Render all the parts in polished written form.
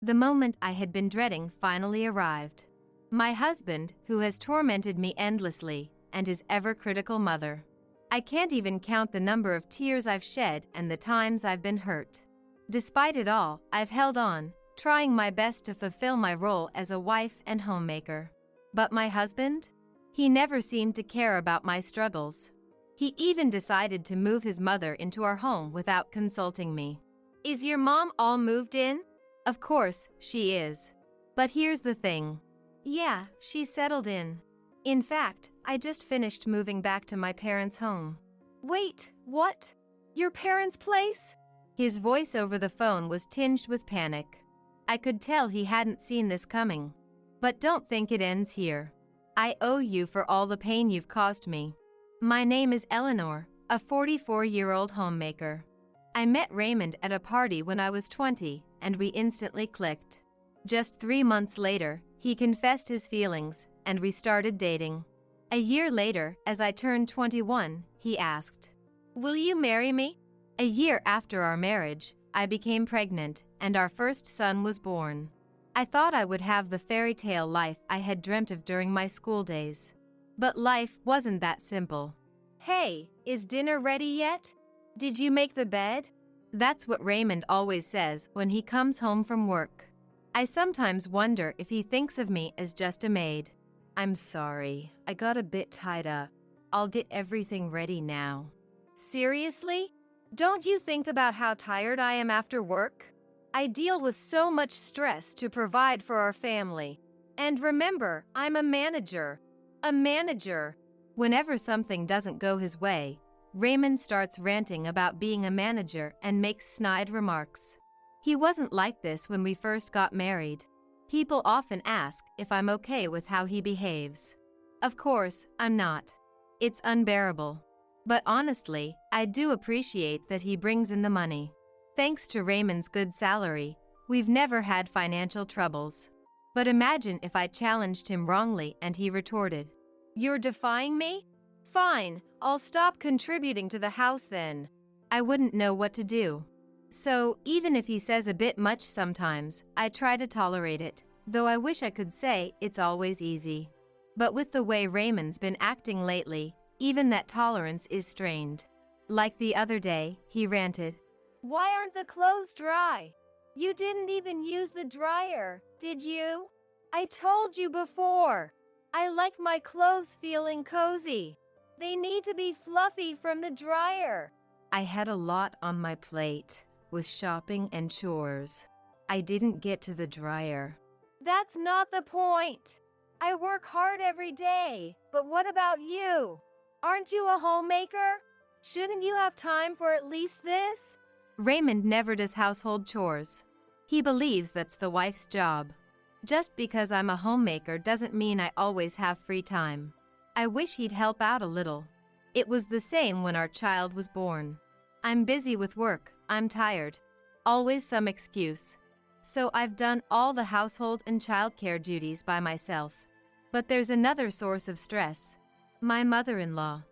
The moment I had been dreading finally arrived. My husband, who has tormented me endlessly, and his ever-critical mother. I can't even count the number of tears I've shed and the times I've been hurt. Despite it all, I've held on, trying my best to fulfill my role as a wife and homemaker. But my husband? He never seemed to care about my struggles. He even decided to move his mother into our home without consulting me. Is your mom all moved in? Of course, she is. But here's the thing. Yeah, she's settled in. In fact, I just finished moving back to my parents' home. Wait, what? Your parents' place? His voice over the phone was tinged with panic. I could tell he hadn't seen this coming. But don't think it ends here. I owe you for all the pain you've caused me. My name is Eleanor, a 44-year-old homemaker. I met Raymond at a party when I was 20, and we instantly clicked. Just 3 months later, he confessed his feelings, and we started dating. A year later, as I turned 21, he asked, "Will you marry me?" A year after our marriage, I became pregnant, and our first son was born. I thought I would have the fairy tale life I had dreamt of during my school days. But life wasn't that simple. Hey, is dinner ready yet? Did you make the bed? That's what Raymond always says when he comes home from work. I sometimes wonder if he thinks of me as just a maid. I'm sorry, I got a bit tied up. I'll get everything ready now. Seriously? Don't you think about how tired I am after work? I deal with so much stress to provide for our family. And remember, I'm a manager. A manager. Whenever something doesn't go his way, Raymond starts ranting about being a manager and makes snide remarks. He wasn't like this when we first got married. People often ask if I'm okay with how he behaves. Of course, I'm not. It's unbearable. But honestly, I do appreciate that he brings in the money. Thanks to Raymond's good salary, we've never had financial troubles. But imagine if I challenged him wrongly and he retorted, "You're defying me? Fine, I'll stop contributing to the house then." I wouldn't know what to do. So, even if he says a bit much sometimes, I try to tolerate it, though I wish I could say it's always easy. But with the way Raymond's been acting lately, even that tolerance is strained. Like the other day, he ranted, "Why aren't the clothes dry? You didn't even use the dryer, did you? I told you before. I like my clothes feeling cozy. They need to be fluffy from the dryer." I had a lot on my plate, with shopping and chores. I didn't get to the dryer. That's not the point. I work hard every day, but what about you? Aren't you a homemaker? Shouldn't you have time for at least this? Raymond never does household chores. He believes that's the wife's job. Just because I'm a homemaker doesn't mean I always have free time. I wish he'd help out a little. It was the same when our child was born. I'm busy with work, I'm tired. Always some excuse. So I've done all the household and childcare duties by myself. But there's another source of stress. My mother-in-law.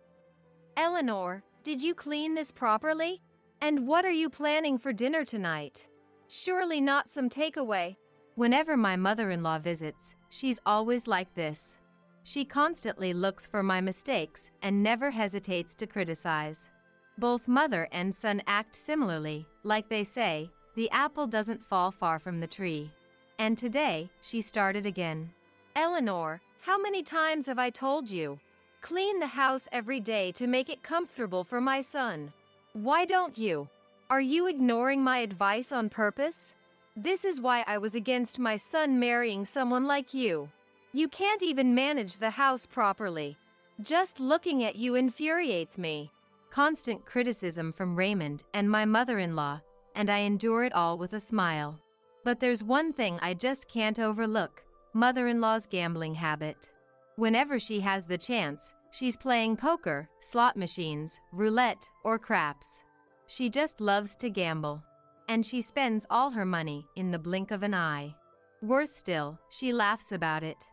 Eleanor, did you clean this properly? And what are you planning for dinner tonight? Surely not some takeaway. Whenever my mother-in-law visits, she's always like this. She constantly looks for my mistakes and never hesitates to criticize. Both mother and son act similarly, like they say, the apple doesn't fall far from the tree. And today, she started again. Eleanor, how many times have I told you? Clean the house every day to make it comfortable for my son. Why don't you? Are you ignoring my advice on purpose? This is why I was against my son marrying someone like you. You can't even manage the house properly. Just looking at you infuriates me. Constant criticism from Raymond and my mother-in-law, and I endure it all with a smile. But there's one thing I just can't overlook, mother-in-law's gambling habit. Whenever she has the chance, she's playing poker, slot machines, roulette, or craps. She just loves to gamble. And she spends all her money in the blink of an eye. Worse still, she laughs about it.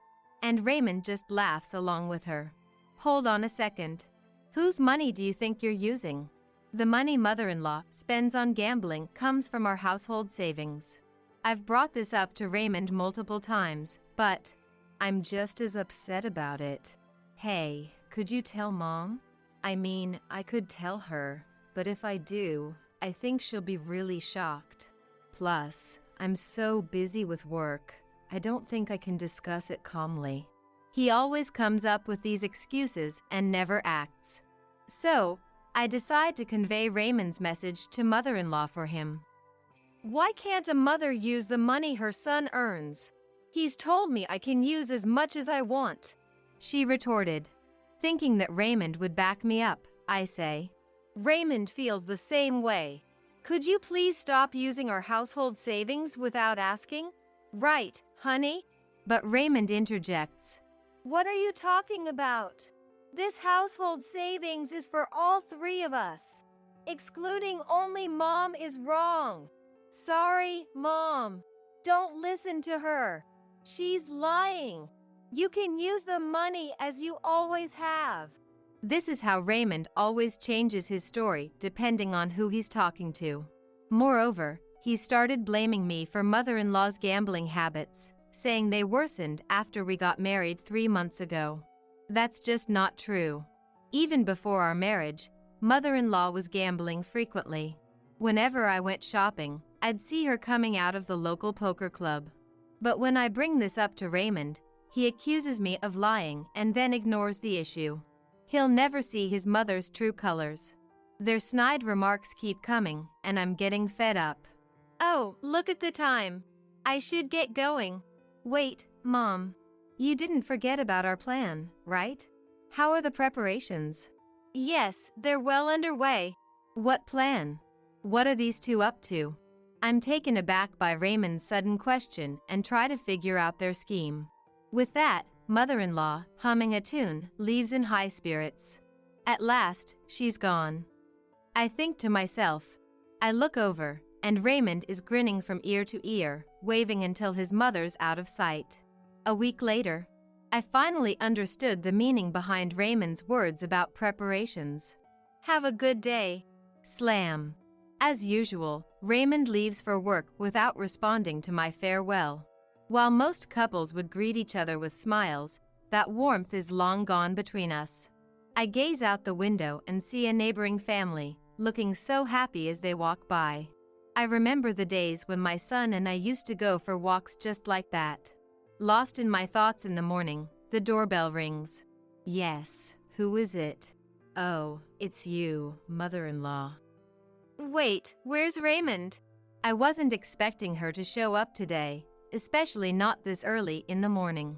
And Raymond just laughs along with her. Hold on a second. Whose money do you think you're using? The money mother-in-law spends on gambling comes from our household savings. I've brought this up to Raymond multiple times, but I'm just as upset about it. Hey, could you tell Mom? I mean, I could tell her, but if I do, I think she'll be really shocked. Plus, I'm so busy with work, I don't think I can discuss it calmly. He always comes up with these excuses and never acts. So, I decide to convey Raymond's message to mother-in-law for him. Why can't a mother use the money her son earns? He's told me I can use as much as I want, she retorted. Thinking that Raymond would back me up, I say, Raymond feels the same way. Could you please stop using our household savings without asking? Right, honey? But Raymond interjects. What are you talking about? This household savings is for all three of us. Excluding only Mom is wrong. Sorry, Mom. Don't listen to her. She's lying. You can use the money as you always have. This is how Raymond always changes his story depending on who he's talking to. Moreover, he started blaming me for mother-in-law's gambling habits, saying they worsened after we got married 3 months ago. That's just not true. Even before our marriage, mother-in-law was gambling frequently. Whenever I went shopping, I'd see her coming out of the local poker club. But when I bring this up to Raymond, he accuses me of lying and then ignores the issue. He'll never see his mother's true colors. Their snide remarks keep coming, and I'm getting fed up. Oh, look at the time. I should get going. Wait, Mom. You didn't forget about our plan, right? How are the preparations? Yes, they're well underway. What plan? What are these two up to? I'm taken aback by Raymond's sudden question and try to figure out their scheme. With that, mother-in-law, humming a tune, leaves in high spirits. At last, she's gone. I think to myself. I look over, and Raymond is grinning from ear to ear, waving until his mother's out of sight. A week later, I finally understood the meaning behind Raymond's words about preparations. Have a good day. Slam. As usual, Raymond leaves for work without responding to my farewell. While most couples would greet each other with smiles, that warmth is long gone between us. I gaze out the window and see a neighboring family, looking so happy as they walk by. I remember the days when my son and I used to go for walks just like that. Lost in my thoughts in the morning, the doorbell rings. Yes, who is it? Oh, it's you, mother-in-law. Wait, where's Raymond? I wasn't expecting her to show up today, especially not this early in the morning.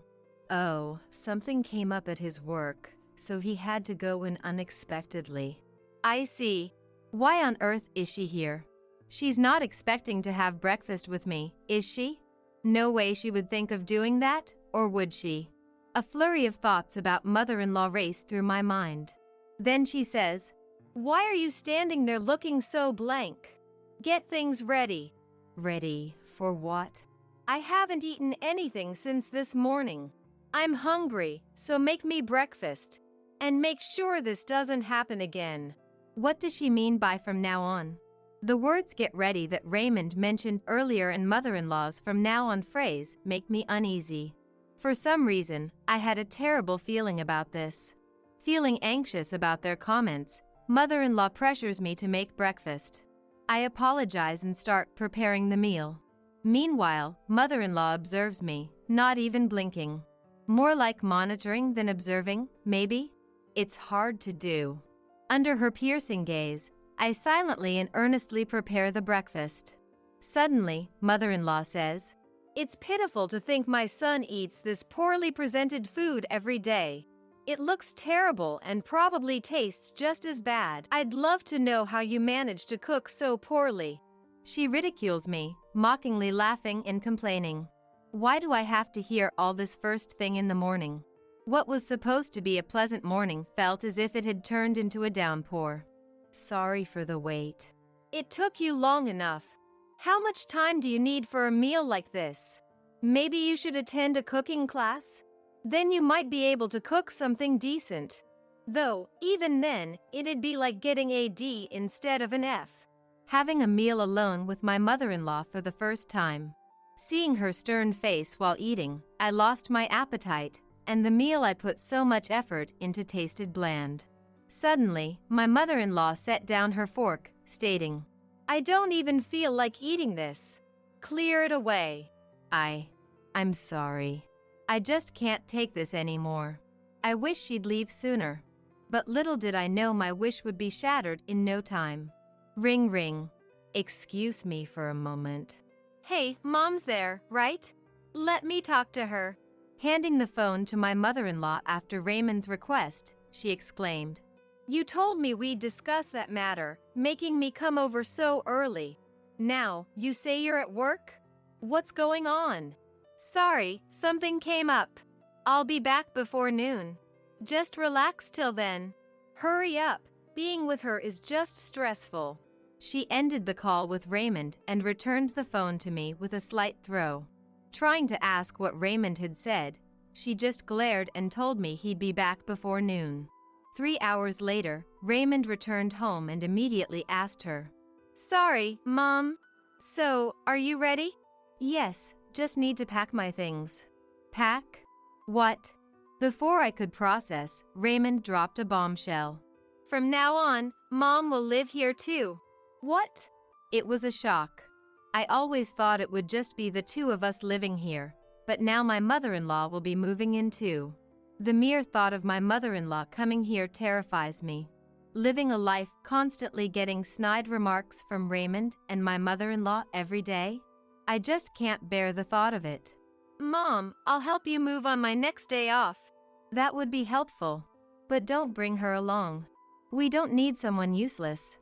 Oh, something came up at his work, so he had to go in unexpectedly. I see. Why on earth is she here? She's not expecting to have breakfast with me, is she? No way she would think of doing that, or would she? A flurry of thoughts about mother-in-law race through my mind. Then she says, Why are you standing there looking so blank? Get things ready. Ready for what? I haven't eaten anything since this morning. I'm hungry, so make me breakfast. And make sure this doesn't happen again. What does she mean by from now on? The words get ready that Raymond mentioned earlier in mother-in-law's from now on phrase make me uneasy. For some reason, I had a terrible feeling about this. Feeling anxious about their comments, mother-in-law pressures me to make breakfast. I apologize and start preparing the meal. Meanwhile, mother-in-law observes me, not even blinking. More like monitoring than observing, maybe? It's hard to do. Under her piercing gaze, I silently and earnestly prepare the breakfast. Suddenly, mother-in-law says, It's pitiful to think my son eats this poorly presented food every day. It looks terrible and probably tastes just as bad. I'd love to know how you manage to cook so poorly. She ridicules me, mockingly laughing and complaining. Why do I have to hear all this first thing in the morning? What was supposed to be a pleasant morning felt as if it had turned into a downpour. Sorry for the wait. It took you long enough. How much time do you need for a meal like this? Maybe you should attend a cooking class? Then you might be able to cook something decent. Though, even then, it'd be like getting a D instead of an F. Having a meal alone with my mother-in-law for the first time. Seeing her stern face while eating, I lost my appetite, and the meal I put so much effort into tasted bland. Suddenly, my mother-in-law set down her fork, stating, "I don't even feel like eating this. Clear it away." I'm sorry. I just can't take this anymore. I wish she'd leave sooner. But little did I know my wish would be shattered in no time. Ring ring. Excuse me for a moment. "Hey, Mom's there, right? Let me talk to her." Handing the phone to my mother-in-law after Raymond's request, she exclaimed, "You told me we'd discuss that matter, making me come over so early. Now, you say you're at work? What's going on?" "Sorry, something came up. I'll be back before noon. Just relax till then. Hurry up, being with her is just stressful." She ended the call with Raymond and returned the phone to me with a slight throw. Trying to ask what Raymond had said, she just glared and told me he'd be back before noon. 3 hours later, Raymond returned home and immediately asked her, "Sorry, Mom. So, are you ready?" "Yes, just need to pack my things." "Pack? What?" Before I could process, Raymond dropped a bombshell. "From now on, Mom will live here too." "What?" It was a shock. I always thought it would just be the two of us living here, but now my mother-in-law will be moving in too. The mere thought of my mother-in-law coming here terrifies me. Living a life constantly getting snide remarks from Raymond and my mother-in-law every day? I just can't bear the thought of it. "Mom, I'll help you move on my next day off." "That would be helpful. But don't bring her along. We don't need someone useless."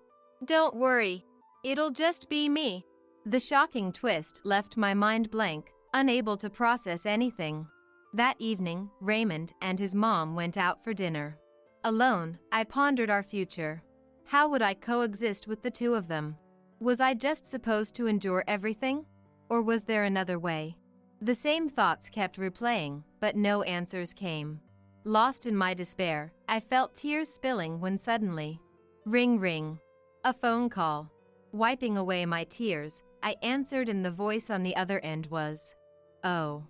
"Don't worry. It'll just be me." The shocking twist left my mind blank, unable to process anything. That evening, Raymond and his mom went out for dinner. Alone, I pondered our future. How would I coexist with the two of them? Was I just supposed to endure everything? Or was there another way? The same thoughts kept replaying, but no answers came. Lost in my despair, I felt tears spilling when suddenly, ring ring. A phone call. Wiping away my tears, I answered and the voice on the other end was, "Oh."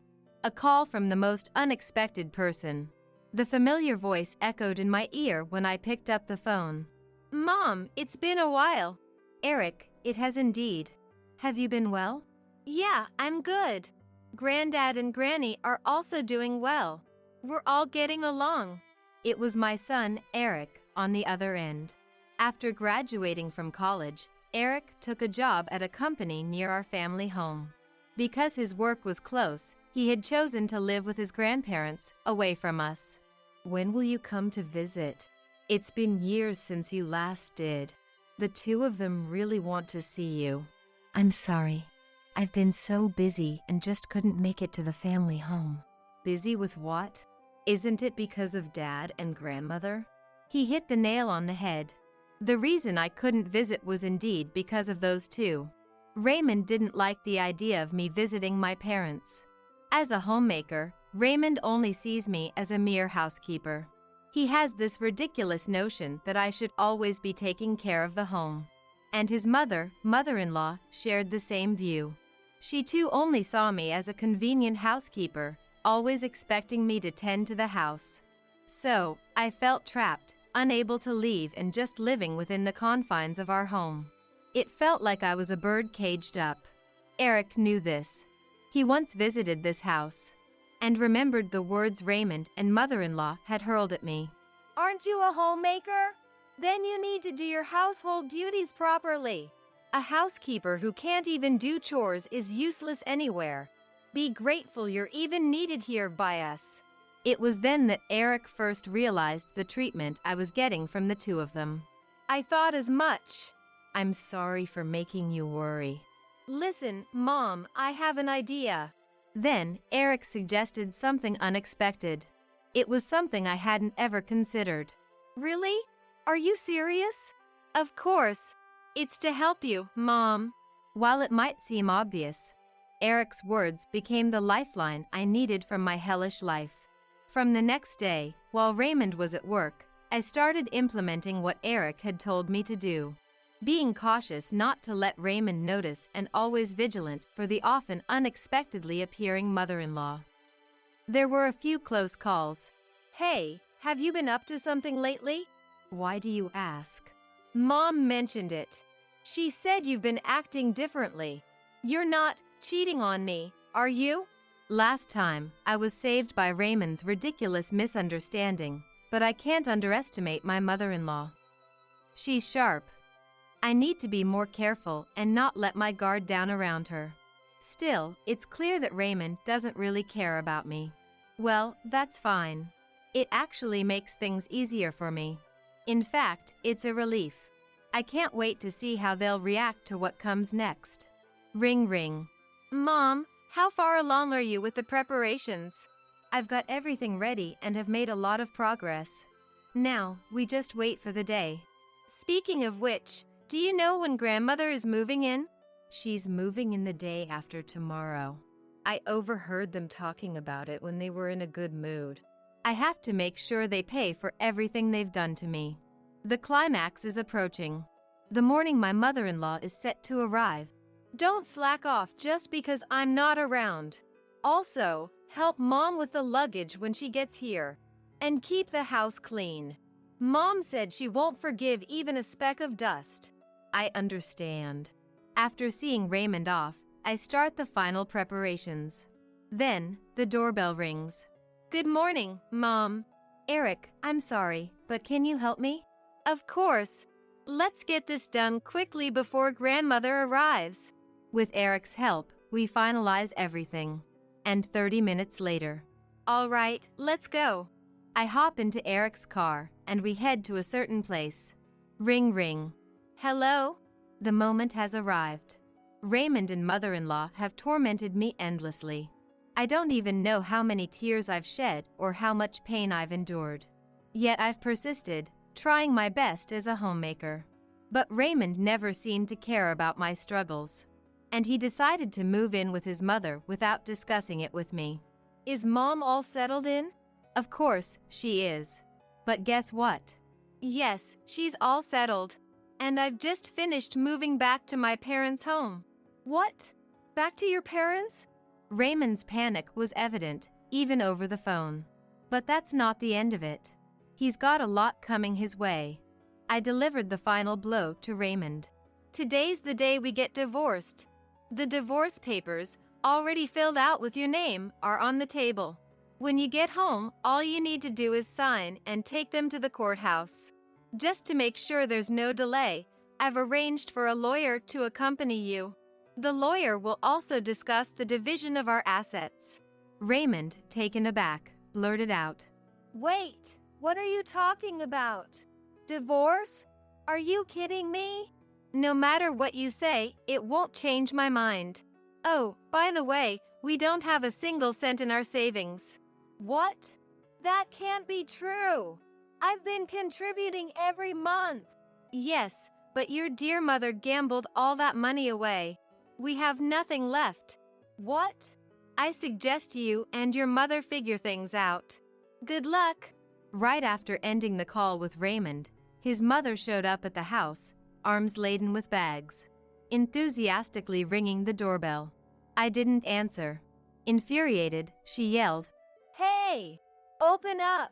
A call from the most unexpected person. The familiar voice echoed in my ear when I picked up the phone. "Mom, it's been a while." "Eric, it has indeed. Have you been well?" "Yeah, I'm good. Granddad and Granny are also doing well. We're all getting along." It was my son, Eric, on the other end. After graduating from college, Eric took a job at a company near our family home. Because his work was close, he had chosen to live with his grandparents, away from us. "When will you come to visit? It's been years since you last did. The two of them really want to see you." "I'm sorry. I've been so busy and just couldn't make it to the family home." "Busy with what? Isn't it because of Dad and Grandmother?" He hit the nail on the head. The reason I couldn't visit was indeed because of those two. Raymond didn't like the idea of me visiting my parents. As a homemaker, Raymond only sees me as a mere housekeeper. He has this ridiculous notion that I should always be taking care of the home. And his mother-in-law, shared the same view. She too only saw me as a convenient housekeeper, always expecting me to tend to the house. So, I felt trapped, unable to leave and just living within the confines of our home. It felt like I was a bird caged up. Eric knew this. He once visited this house and remembered the words Raymond and mother-in-law had hurled at me. "Aren't you a homemaker? Then you need to do your household duties properly. A housekeeper who can't even do chores is useless anywhere. Be grateful you're even needed here by us." It was then that Eric first realized the treatment I was getting from the two of them. "I thought as much." "I'm sorry for making you worry." "Listen, Mom, I have an idea." Then, Eric suggested something unexpected. It was something I hadn't ever considered. "Really? Are you serious?" "Of course. It's to help you, Mom." While it might seem obvious, Eric's words became the lifeline I needed from my hellish life. From the next day, while Raymond was at work, I started implementing what Eric had told me to do. being cautious not to let Raymond notice and always vigilant for the often unexpectedly appearing mother-in-law. There were a few close calls. "Hey, have you been up to something lately?" "Why do you ask?" "Mom mentioned it. She said you've been acting differently. You're not cheating on me, are you?" Last time, I was saved by Raymond's ridiculous misunderstanding, but I can't underestimate my mother-in-law. She's sharp. I need to be more careful and not let my guard down around her. Still, it's clear that Raymond doesn't really care about me. Well, that's fine. It actually makes things easier for me. In fact, it's a relief. I can't wait to see how they'll react to what comes next. Ring ring. "Mom, how far along are you with the preparations?" "I've got everything ready and have made a lot of progress. Now, we just wait for the day." "Speaking of which, do you know when grandmother is moving in?" "She's moving in the day after tomorrow." I overheard them talking about it when they were in a good mood. I have to make sure they pay for everything they've done to me. The climax is approaching. The morning my mother-in-law is set to arrive. Don't slack off just because I'm not around. Also, help Mom with the luggage when she gets here. And keep the house clean. Mom said she won't forgive even a speck of dust. I understand. After seeing Raymond off, I start the final preparations. Then, the doorbell rings. "Good morning, Mom." "Eric, I'm sorry, but can you help me?" "Of course. Let's get this done quickly before grandmother arrives." With Eric's help, we finalize everything. And 30 minutes later. "All right, let's go." I hop into Eric's car, and we head to a certain place. Ring ring. "Hello?" The moment has arrived. Raymond and mother-in-law have tormented me endlessly. I don't even know how many tears I've shed or how much pain I've endured. Yet I've persisted, trying my best as a homemaker. But Raymond never seemed to care about my struggles. And he decided to move in with his mother without discussing it with me. Is Mom all settled in? Of course, she is. But guess what? Yes, she's all settled. And I've just finished moving back to my parents' home. What? Back to your parents? Raymond's panic was evident, even over the phone. But that's not the end of it. He's got a lot coming his way. I delivered the final blow to Raymond. Today's the day we get divorced. The divorce papers, already filled out with your name, are on the table. When you get home, all you need to do is sign and take them to the courthouse. Just to make sure there's no delay, I've arranged for a lawyer to accompany you. The lawyer will also discuss the division of our assets. Raymond, taken aback, blurted out. Wait, what are you talking about? Divorce? Are you kidding me? No matter what you say, it won't change my mind. Oh, by the way, we don't have a single cent in our savings. What? That can't be true. I've been contributing every month. Yes, but your dear mother gambled all that money away. We have nothing left. What? I suggest you and your mother figure things out. Good luck. Right after ending the call with Raymond, his mother showed up at the house, arms laden with bags, enthusiastically ringing the doorbell. I didn't answer. Infuriated, she yelled, Hey! Open up!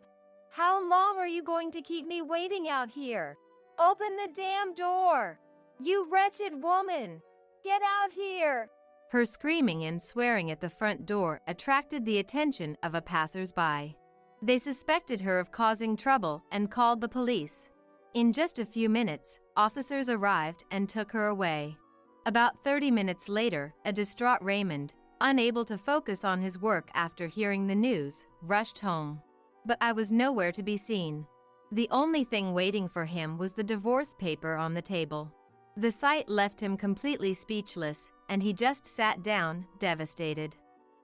How long are you going to keep me waiting out here? Open the damn door! You wretched woman! Get out here! Her screaming and swearing at the front door attracted the attention of a passersby. They suspected her of causing trouble and called the police. In just a few minutes, officers arrived and took her away. About 30 minutes later, a distraught Raymond, unable to focus on his work after hearing the news, rushed home. But I was nowhere to be seen. The only thing waiting for him was the divorce paper on the table. The sight left him completely speechless, and he just sat down, devastated.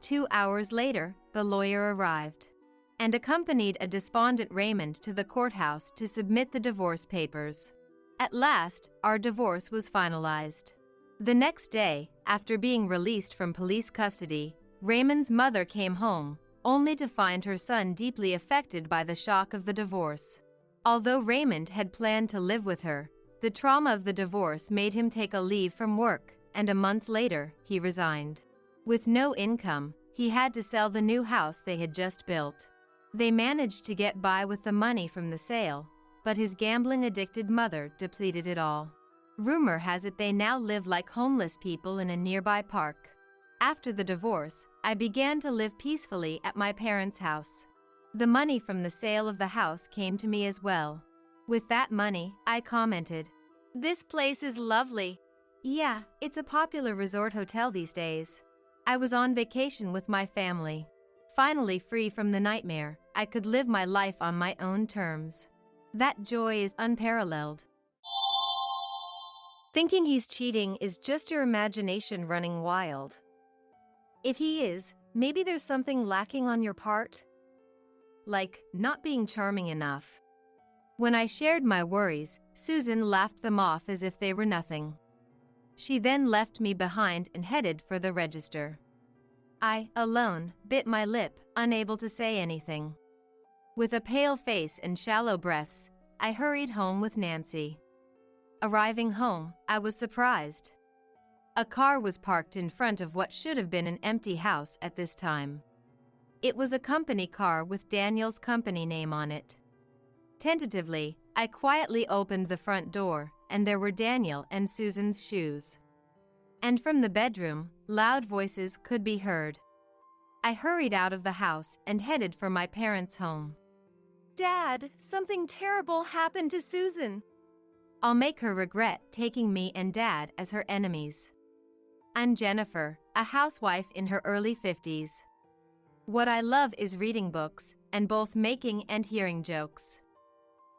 2 hours later, the lawyer arrived and accompanied a despondent Raymond to the courthouse to submit the divorce papers. At last, our divorce was finalized. The next day, after being released from police custody, Raymond's mother came home, only to find her son deeply affected by the shock of the divorce. Although Raymond had planned to live with her, The trauma of the divorce made him take a leave from work, and a month later, he resigned. With no income, he had to sell the new house they had just built. They managed to get by with the money from the sale, but his gambling-addicted mother depleted it all. Rumor has it they now live like homeless people in a nearby park. After the divorce, I began to live peacefully at my parents' house. The money from the sale of the house came to me as well. With that money, I commented, "This place is lovely." Yeah, it's a popular resort hotel these days. I was on vacation with my family. Finally free from the nightmare, I could live my life on my own terms. That joy is unparalleled. Thinking he's cheating is just your imagination running wild. If he is, maybe there's something lacking on your part. Like, not being charming enough. When I shared my worries, Susan laughed them off as if they were nothing. She then left me behind and headed for the register. I, alone, bit my lip, unable to say anything. With a pale face and shallow breaths, I hurried home with Nancy. Arriving home, I was surprised. A car was parked in front of what should have been an empty house at this time. It was a company car with Daniel's company name on it. Tentatively, I quietly opened the front door, and there were Daniel and Susan's shoes. And from the bedroom, loud voices could be heard. I hurried out of the house and headed for my parents' home. "Dad, something terrible happened to Susan." I'll make her regret taking me and Dad as her enemies. I'm Jennifer, a housewife in her early 50s. What I love is reading books, and both making and hearing jokes.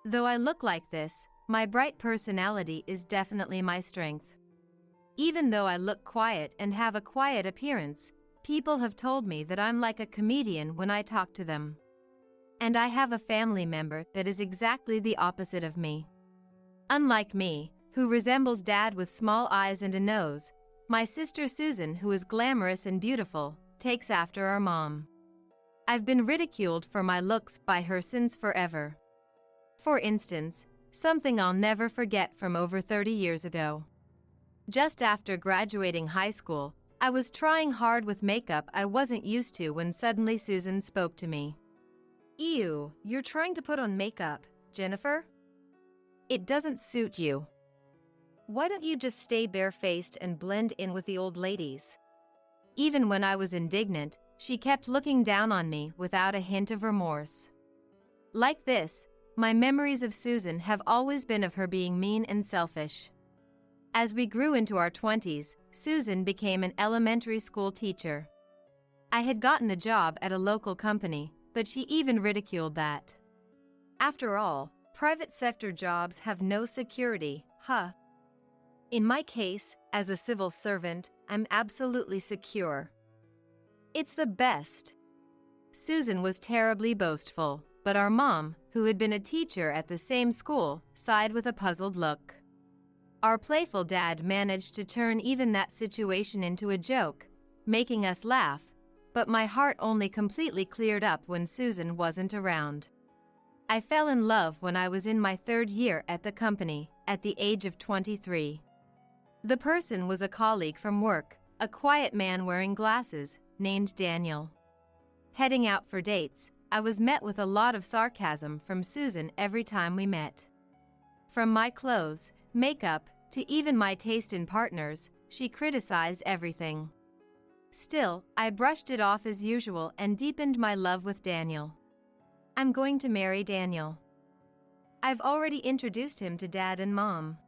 Though I look like this, my bright personality is definitely my strength. Even though I look quiet and have a quiet appearance, people have told me that I'm like a comedian when I talk to them. And I have a family member that is exactly the opposite of me. Unlike me, who resembles Dad with small eyes and a nose, my sister Susan, who is glamorous and beautiful, takes after our mom. I've been ridiculed for my looks by her since forever. For instance, something I'll never forget from over 30 years ago. Just after graduating high school, I was trying hard with makeup I wasn't used to when suddenly Susan spoke to me. "Ew, you're trying to put on makeup, Jennifer? It doesn't suit you. Why don't you just stay barefaced and blend in with the old ladies?" Even when I was indignant, she kept looking down on me without a hint of remorse. Like this, my memories of Susan have always been of her being mean and selfish. As we grew into our 20s, Susan became an elementary school teacher. I had gotten a job at a local company, but she even ridiculed that. After all, private sector jobs have no security, huh? In my case, as a civil servant, I'm absolutely secure. It's the best. Susan was terribly boastful, but our mom, who had been a teacher at the same school, sighed with a puzzled look. Our playful Dad managed to turn even that situation into a joke, making us laugh, but my heart only completely cleared up when Susan wasn't around. I fell in love when I was in my 3rd year at the company, at the age of 23. The person was a colleague from work, a quiet man wearing glasses, named Daniel. Heading out for dates, I was met with a lot of sarcasm from Susan every time we met. From my clothes, makeup, to even my taste in partners, she criticized everything. Still, I brushed it off as usual and deepened my love with Daniel. I'm going to marry Daniel. I've already introduced him to Dad and Mom.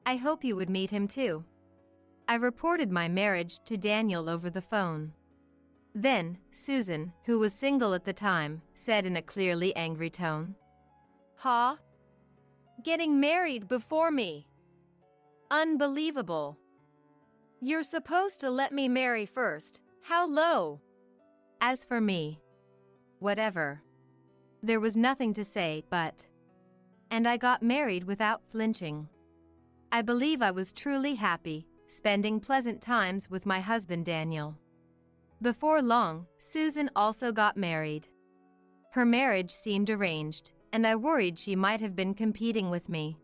I hope you would meet him too. I reported my marriage to Daniel over the phone. Then, Susan, who was single at the time, said in a clearly angry tone, "Huh? Getting married before me? Unbelievable. You're supposed to let me marry first. How low?" As for me, whatever. There was nothing to say but. And I got married without flinching. I believe I was truly happy, spending pleasant times with my husband Daniel. Before long, Susan also got married. Her marriage seemed arranged, and I worried she might have been competing with me.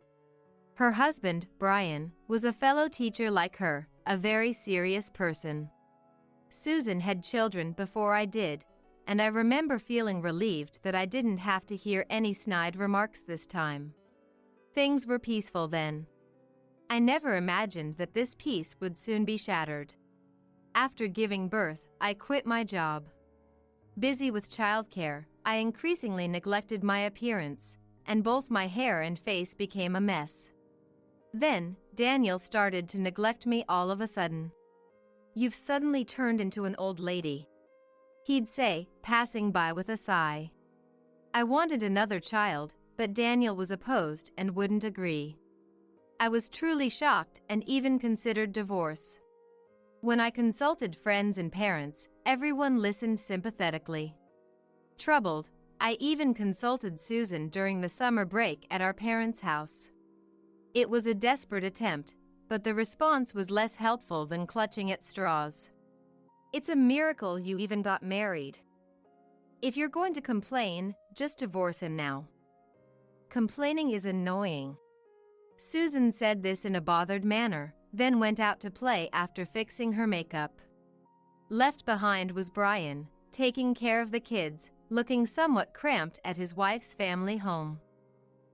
Her husband, Brian, was a fellow teacher like her, a very serious person. Susan had children before I did, and I remember feeling relieved that I didn't have to hear any snide remarks this time. Things were peaceful then. I never imagined that this peace would soon be shattered. After giving birth, I quit my job. Busy with childcare, I increasingly neglected my appearance, and both my hair and face became a mess. Then, Daniel started to neglect me all of a sudden. "You've suddenly turned into an old lady," he'd say, passing by with a sigh. I wanted another child, but Daniel was opposed and wouldn't agree. I was truly shocked and even considered divorce. When I consulted friends and parents, everyone listened sympathetically. Troubled, I even consulted Susan during the summer break at our parents' house. It was a desperate attempt, but the response was less helpful than clutching at straws. "It's a miracle you even got married. If you're going to complain, just divorce him now. Complaining is annoying." Susan said this in a bothered manner, then went out to play after fixing her makeup. Left behind was Brian, taking care of the kids, looking somewhat cramped at his wife's family home.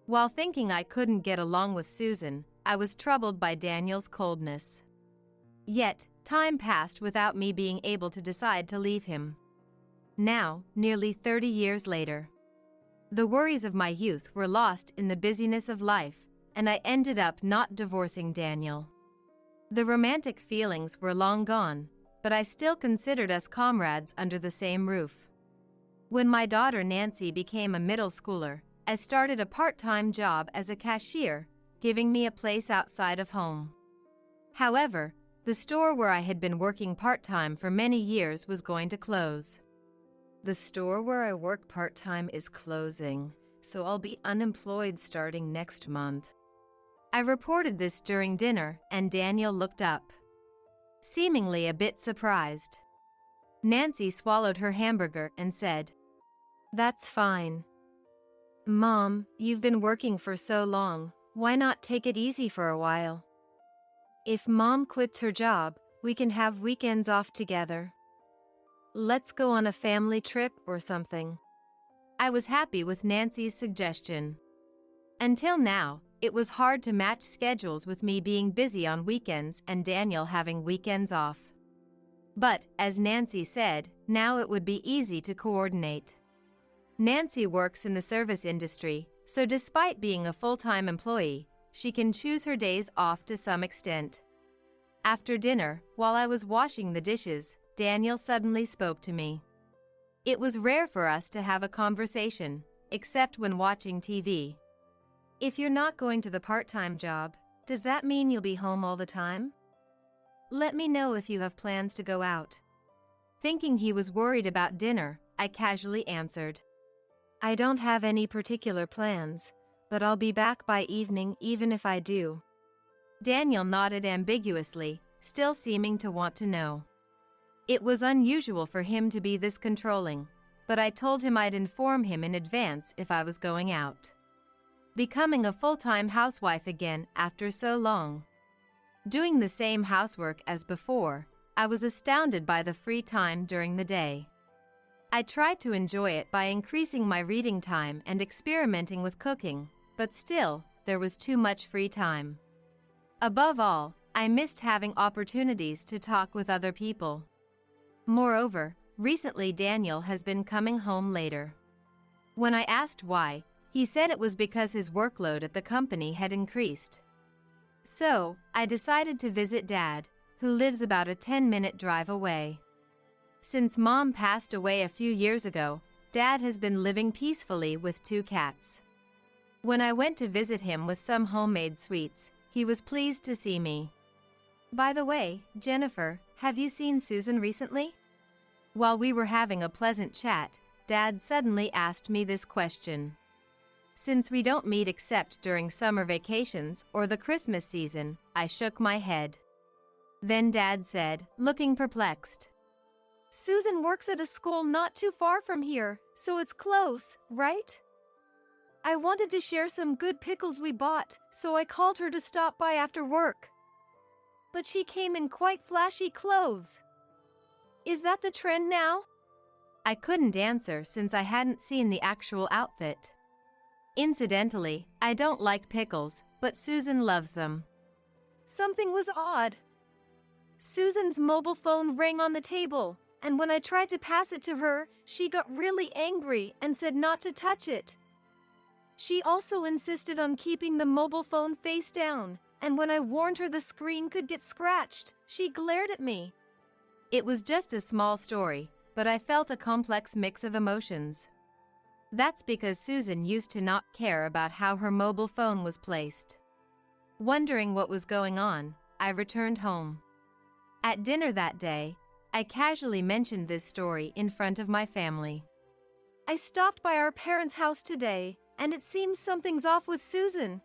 While thinking I couldn't get along with Susan, I was troubled by Daniel's coldness. Yet, time passed without me being able to decide to leave him. Now, nearly 30 years later, the worries of my youth were lost in the busyness of life, and I ended up not divorcing Daniel. The romantic feelings were long gone, but I still considered us comrades under the same roof. When my daughter Nancy became a middle schooler, I started a part-time job as a cashier, giving me a place outside of home. However, the store where I had been working part-time for many years was going to close. "The store where I work part-time is closing, so I'll be unemployed starting next month." I reported this during dinner, and Daniel looked up, seemingly a bit surprised. Nancy swallowed her hamburger and said, "That's fine. Mom, you've been working for so long, why not take it easy for a while? If Mom quits her job, we can have weekends off together. Let's go on a family trip or something." I was happy with Nancy's suggestion. Until now, it was hard to match schedules with me being busy on weekends and Daniel having weekends off. But, as Nancy said, now it would be easy to coordinate. Nancy works in the service industry, so despite being a full-time employee, she can choose her days off to some extent. After dinner, while I was washing the dishes, Daniel suddenly spoke to me. It was rare for us to have a conversation, except when watching TV. "If you're not going to the part-time job, does that mean you'll be home all the time? Let me know if you have plans to go out." Thinking he was worried about dinner, I casually answered, "I don't have any particular plans, but I'll be back by evening even if I do." Daniel nodded ambiguously, still seeming to want to know. It was unusual for him to be this controlling, but I told him I'd inform him in advance if I was going out. Becoming a full-time housewife again after so long. Doing the same housework as before, I was astounded by the free time during the day. I tried to enjoy it by increasing my reading time and experimenting with cooking, but still, there was too much free time. Above all, I missed having opportunities to talk with other people. Moreover, recently Daniel has been coming home later. When I asked why, he said it was because his workload at the company had increased. So, I decided to visit Dad, who lives about a 10-minute drive away. Since Mom passed away a few years ago, Dad has been living peacefully with 2 cats. When I went to visit him with some homemade sweets, he was pleased to see me. "By the way, Jennifer, have you seen Susan recently?" While we were having a pleasant chat, Dad suddenly asked me this question. Since we don't meet except during summer vacations or the Christmas season, I shook my head. Then Dad said, looking perplexed, "Susan works at a school not too far from here, so it's close, right?" I wanted to share some good pickles we bought, so I called her to stop by after work. But she came in quite flashy clothes. Is that the trend now? I couldn't answer since I hadn't seen the actual outfit. Incidentally, I don't like pickles, but Susan loves them. Something was odd. Susan's mobile phone rang on the table, and when I tried to pass it to her, she got really angry and said not to touch it. She also insisted on keeping the mobile phone face down, and when I warned her the screen could get scratched, she glared at me. It was just a small story, but I felt a complex mix of emotions. That's because Susan used to not care about how her mobile phone was placed. Wondering what was going on, I returned home. At dinner that day, I casually mentioned this story in front of my family. I stopped by our parents' house today, and it seems something's off with Susan.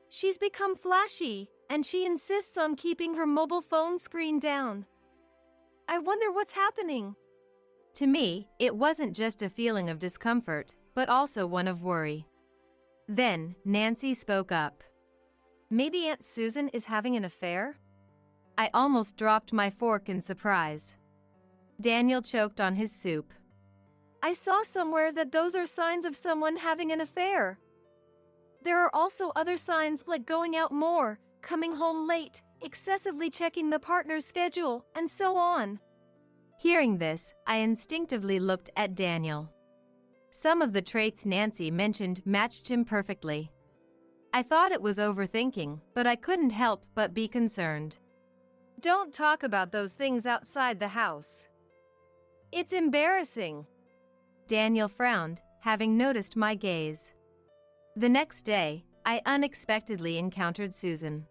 She's become flashy, and she insists on keeping her mobile phone screen down. I wonder what's happening. To me, it wasn't just a feeling of discomfort, but also one of worry. Then, Nancy spoke up. Maybe Aunt Susan is having an affair? I almost dropped my fork in surprise. Daniel choked on his soup. I saw somewhere that those are signs of someone having an affair. There are also other signs like going out more, coming home late, excessively checking the partner's schedule, and so on. Hearing this, I instinctively looked at Daniel. Some of the traits Nancy mentioned matched him perfectly. I thought it was overthinking, but I couldn't help but be concerned. Don't talk about those things outside the house. It's embarrassing. Daniel frowned, having noticed my gaze. The next day, I unexpectedly encountered Susan.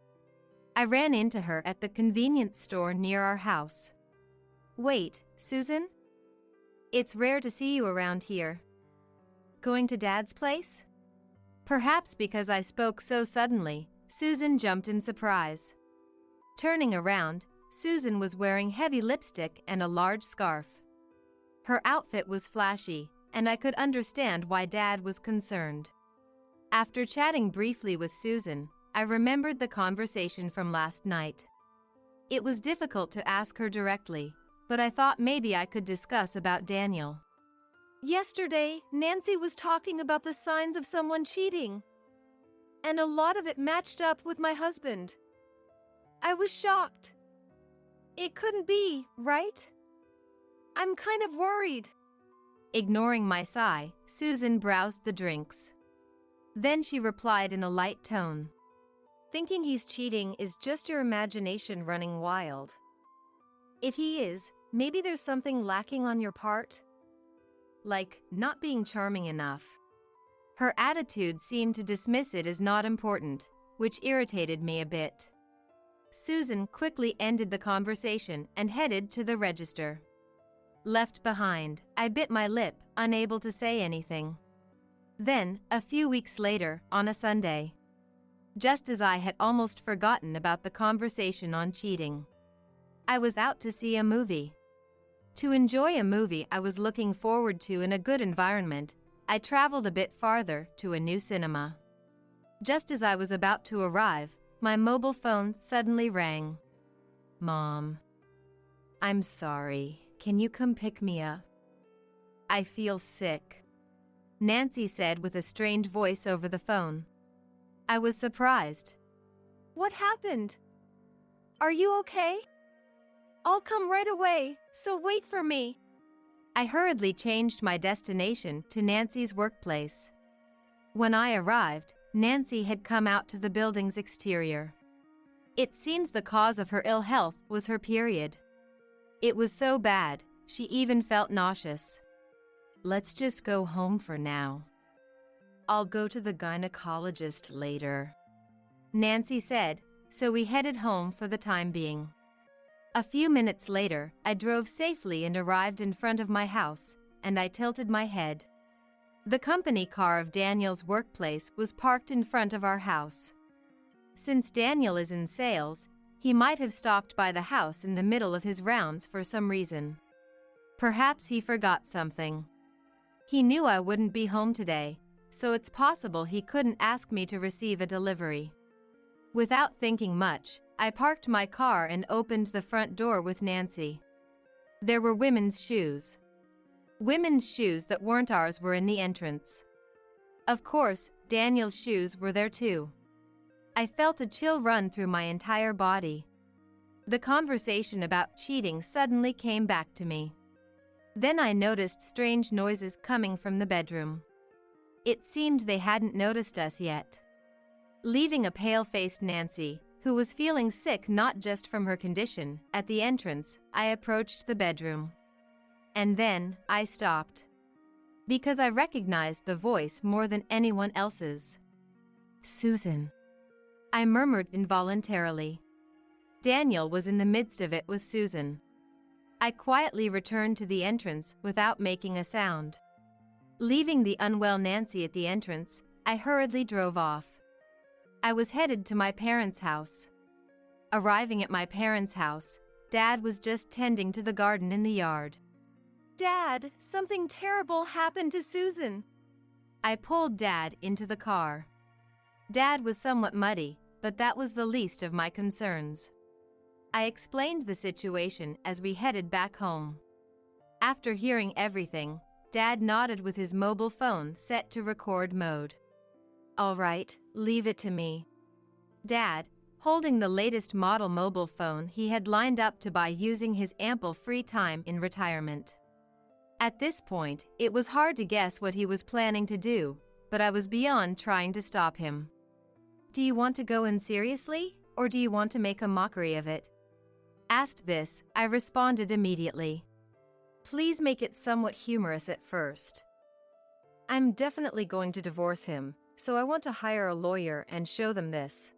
I ran into her at the convenience store near our house. Wait, Susan? It's rare to see you around here. Going to Dad's place? Perhaps because I spoke so suddenly, Susan jumped in surprise. Turning around, Susan was wearing heavy lipstick and a large scarf. Her outfit was flashy, and I could understand why Dad was concerned. After chatting briefly with Susan, I remembered the conversation from last night. It was difficult to ask her directly, but I thought maybe I could discuss about Daniel. Yesterday, Nancy was talking about the signs of someone cheating, and a lot of it matched up with my husband. I was shocked. It couldn't be, right? I'm kind of worried. Ignoring my sigh, Susan browsed the drinks. Then she replied in a light tone. Thinking he's cheating is just your imagination running wild. If he is, maybe there's something lacking on your part. Like, not being charming enough. Her attitude seemed to dismiss it as not important, which irritated me a bit. Susan quickly ended the conversation and headed to the register. Left behind, I bit my lip, unable to say anything. Then, a few weeks later, on a Sunday, just as I had almost forgotten about the conversation on cheating, I was out to see a movie. To enjoy a movie I was looking forward to in a good environment, I traveled a bit farther to a new cinema. Just as I was about to arrive, my mobile phone suddenly rang. Mom, I'm sorry. Can you come pick me up? I feel sick, Nancy said with a strained voice over the phone. I was surprised. What happened? Are you okay? I'll come right away, so wait for me. I hurriedly changed my destination to Nancy's workplace. When I arrived, Nancy had come out to the building's exterior. It seems the cause of her ill health was her period. It was so bad, she even felt nauseous. Let's just go home for now. I'll go to the gynecologist later, Nancy said, so we headed home for the time being. A few minutes later, I drove safely and arrived in front of my house, and I tilted my head. The company car of Daniel's workplace was parked in front of our house. Since Daniel is in sales, he might have stopped by the house in the middle of his rounds for some reason. Perhaps he forgot something. He knew I wouldn't be home today, so it's possible he couldn't ask me to receive a delivery. Without thinking much, I parked my car and opened the front door with Nancy. There were women's shoes. Women's shoes that weren't ours were in the entrance. Of course, Daniel's shoes were there too. I felt a chill run through my entire body. The conversation about cheating suddenly came back to me. Then I noticed strange noises coming from the bedroom. It seemed they hadn't noticed us yet. Leaving a pale-faced Nancy, who was feeling sick not just from her condition, at the entrance, I approached the bedroom. And then, I stopped. Because I recognized the voice more than anyone else's. "Susan," I murmured involuntarily. Daniel was in the midst of it with Susan. I quietly returned to the entrance without making a sound. Leaving the unwell Nancy at the entrance, I hurriedly drove off. I was headed to my parents' house. Arriving at my parents' house, Dad was just tending to the garden in the yard. "Dad, something terrible happened to Susan." I pulled Dad into the car. Dad was somewhat muddy, but that was the least of my concerns. I explained the situation as we headed back home. After hearing everything, Dad nodded with his mobile phone set to record mode. "All right, leave it to me." Dad, holding the latest model mobile phone he had lined up to buy using his ample free time in retirement. At this point, it was hard to guess what he was planning to do, but I was beyond trying to stop him. "Do you want to go in seriously, or do you want to make a mockery of it?" Asked this, I responded immediately. "Please make it somewhat humorous at first. I'm definitely going to divorce him, so I want to hire a lawyer and show them this.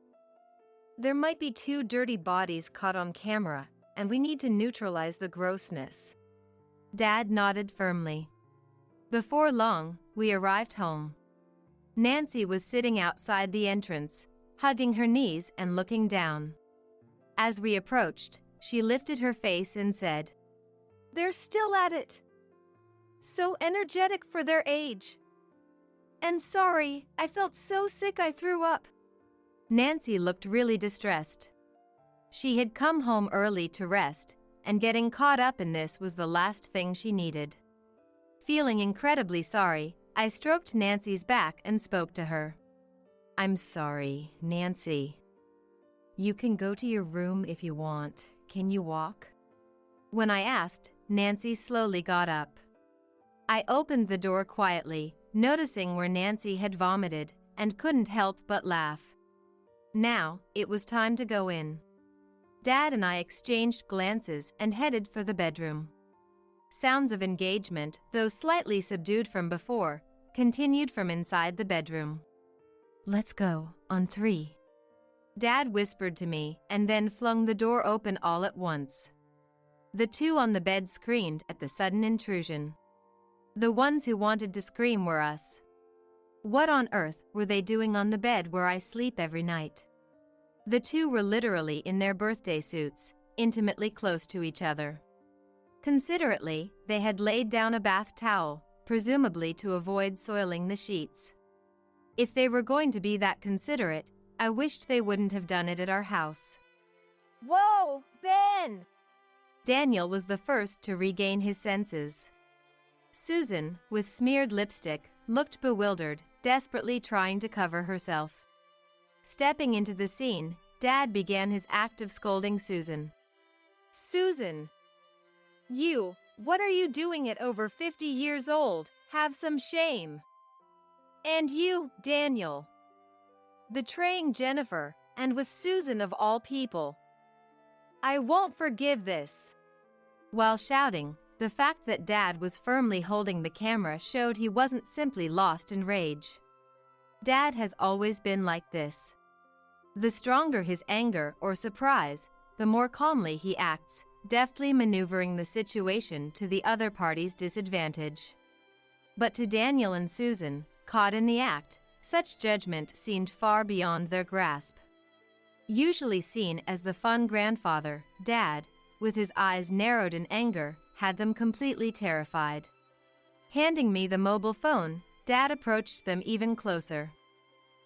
There might be 2 dirty bodies caught on camera, and we need to neutralize the grossness." Dad nodded firmly. Before long, we arrived home. Nancy was sitting outside the entrance, hugging her knees and looking down. As we approached, she lifted her face and said, "They're still at it. So energetic for their age. And sorry, I felt so sick I threw up." Nancy looked really distressed. She had come home early to rest, and getting caught up in this was the last thing she needed. Feeling incredibly sorry, I stroked Nancy's back and spoke to her. "I'm sorry, Nancy. You can go to your room if you want. Can you walk?" When I asked, Nancy slowly got up. I opened the door quietly, noticing where Nancy had vomited, and couldn't help but laugh. Now, it was time to go in. Dad and I exchanged glances and headed for the bedroom. Sounds of engagement, though slightly subdued from before, continued from inside the bedroom. "Let's go, on 3. Dad whispered to me and then flung the door open all at once. The 2 on the bed screamed at the sudden intrusion. The ones who wanted to scream were us. What on earth were they doing on the bed where I sleep every night? The 2 were literally in their birthday suits, intimately close to each other. Considerately, they had laid down a bath towel, presumably to avoid soiling the sheets. If they were going to be that considerate, I wished they wouldn't have done it at our house. "Whoa, Ben!" Daniel was the first to regain his senses. Susan, with smeared lipstick, looked bewildered, desperately trying to cover herself. Stepping into the scene, Dad began his act of scolding Susan. "Susan! What are you doing at over 50 years old? Have some shame. And you, Daniel. Betraying Jennifer, and with Susan of all people. I won't forgive this." While shouting, the fact that Dad was firmly holding the camera showed he wasn't simply lost in rage. Dad has always been like this. The stronger his anger or surprise, the more calmly he acts, deftly maneuvering the situation to the other party's disadvantage. But to Daniel and Susan, caught in the act, such judgment seemed far beyond their grasp. Usually seen as the fun grandfather, Dad, with his eyes narrowed in anger, had them completely terrified. Handing me the mobile phone, Dad approached them even closer.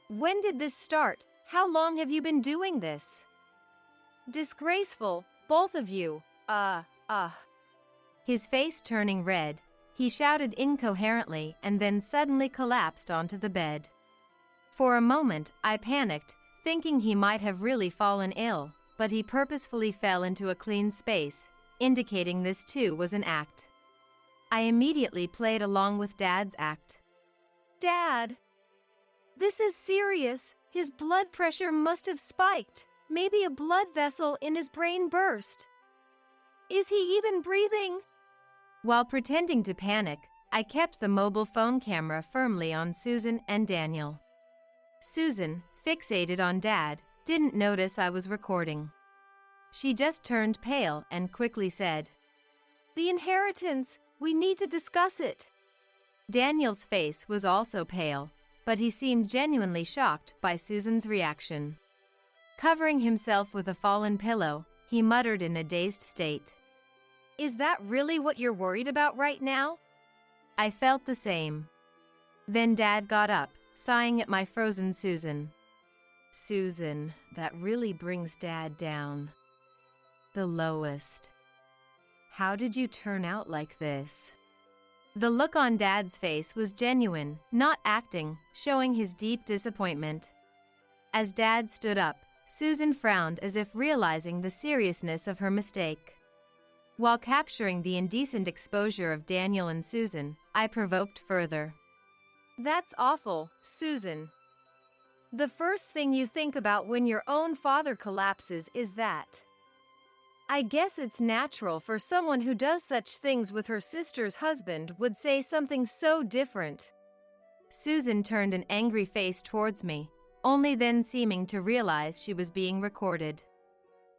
When did this start? How long have you been doing this? Disgraceful, both of you. His face turning red, he shouted incoherently and then suddenly collapsed onto the bed. For a moment, I panicked, thinking he might have really fallen ill, but he purposefully fell into a clean space, indicating this too was an act. I immediately played along with Dad's act. Dad! This is serious. His blood pressure must have spiked. Maybe a blood vessel in his brain burst. Is he even breathing? While pretending to panic, I kept the mobile phone camera firmly on Susan and Daniel. Susan, fixated on Dad, didn't notice I was recording. She just turned pale and quickly said, "The inheritance, we need to discuss it." Daniel's face was also pale, but he seemed genuinely shocked by Susan's reaction. Covering himself with a fallen pillow, he muttered in a dazed state, "Is that really what you're worried about right now?" I felt the same. Then Dad got up, sighing at my frozen Susan. Susan, that really brings Dad down. The lowest. How did you turn out like this? The look on Dad's face was genuine, not acting, showing his deep disappointment. As Dad stood up, Susan frowned as if realizing the seriousness of her mistake. While capturing the indecent exposure of Daniel and Susan, I provoked further. That's awful, Susan. The first thing you think about when your own father collapses is that. I guess it's natural for someone who does such things with her sister's husband would say something so different. Susan turned an angry face towards me, only then seeming to realize she was being recorded.